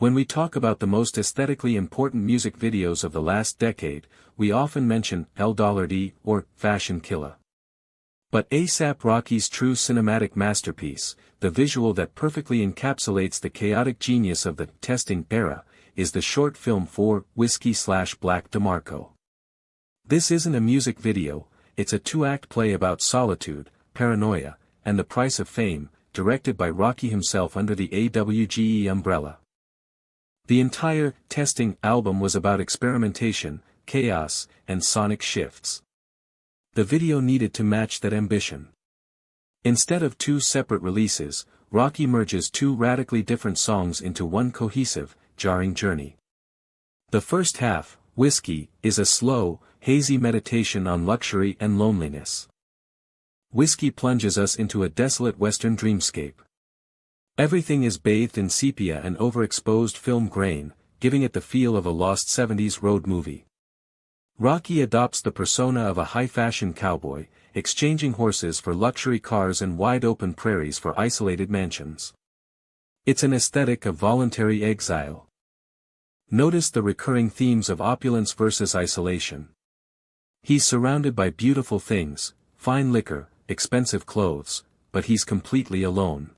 When we talk about the most aesthetically important music videos of the last decade, we often mention AWGE or Fashion Killa. But A$AP Rocky's true cinematic masterpiece, the visual that perfectly encapsulates the chaotic genius of the testing era, is the short film for Whiskey/Black DeMarco. This isn't a music video, it's a two-act play about solitude, paranoia, and the price of fame, directed by Rocky himself under the AWGE umbrella. The entire testing album was about experimentation, chaos, and sonic shifts. The video needed to match that ambition. Instead of two separate releases, Rocky merges two radically different songs into one cohesive, jarring journey. The first half, Whiskey, is a slow, hazy meditation on luxury and loneliness. Whiskey plunges us into a desolate western dreamscape. Everything is bathed in sepia and overexposed film grain, giving it the feel of a lost 70s road movie. Rocky adopts the persona of a high-fashion cowboy, exchanging horses for luxury cars and wide-open prairies for isolated mansions. It's an aesthetic of voluntary exile. Notice the recurring themes of opulence versus isolation. He's surrounded by beautiful things, fine liquor, expensive clothes, but he's completely alone.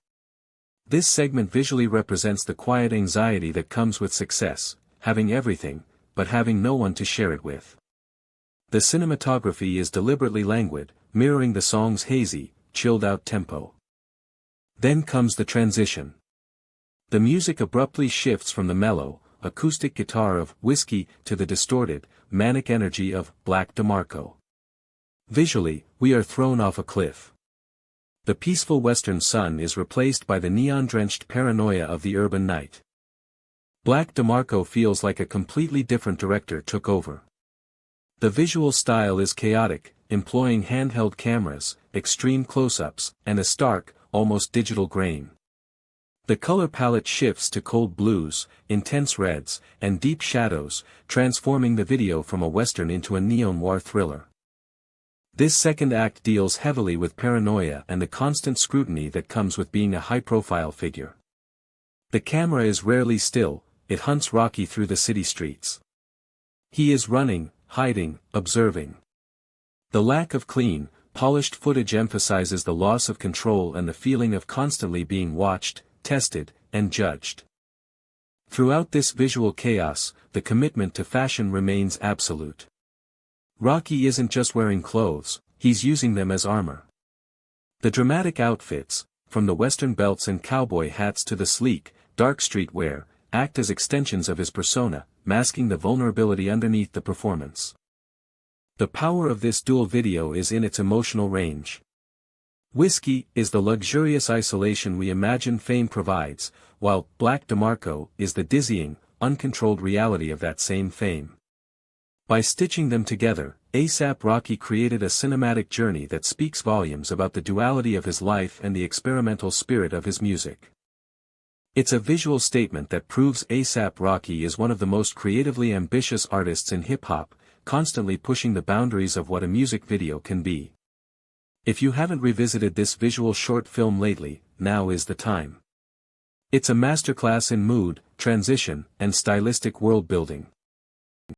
This segment visually represents the quiet anxiety that comes with success, having everything, but having no one to share it with. The cinematography is deliberately languid, mirroring the song's hazy, chilled-out tempo. Then comes the transition. The music abruptly shifts from the mellow, acoustic guitar of Whiskey to the distorted, manic energy of Black DeMarco. Visually, we are thrown off a cliff. The peaceful western sun is replaced by the neon-drenched paranoia of the urban night. Black DeMarco feels like a completely different director took over. The visual style is chaotic, employing handheld cameras, extreme close-ups, and a stark, almost digital grain. The color palette shifts to cold blues, intense reds, and deep shadows, transforming the video from a western into a neo-noir thriller. This second act deals heavily with paranoia and the constant scrutiny that comes with being a high-profile figure. The camera is rarely still, it hunts Rocky through the city streets. He is running, hiding, observing. The lack of clean, polished footage emphasizes the loss of control and the feeling of constantly being watched, tested, and judged. Throughout this visual chaos, the commitment to fashion remains absolute. Rocky isn't just wearing clothes, he's using them as armor. The dramatic outfits, from the western belts and cowboy hats to the sleek, dark streetwear, act as extensions of his persona, masking the vulnerability underneath the performance. The power of this dual video is in its emotional range. Whiskey is the luxurious isolation we imagine fame provides, while Black DeMarco is the dizzying, uncontrolled reality of that same fame. By stitching them together, A$AP Rocky created a cinematic journey that speaks volumes about the duality of his life and the experimental spirit of his music. It's a visual statement that proves A$AP Rocky is one of the most creatively ambitious artists in hip-hop, constantly pushing the boundaries of what a music video can be. If you haven't revisited this visual short film lately, now is the time. It's a masterclass in mood, transition, and stylistic world-building.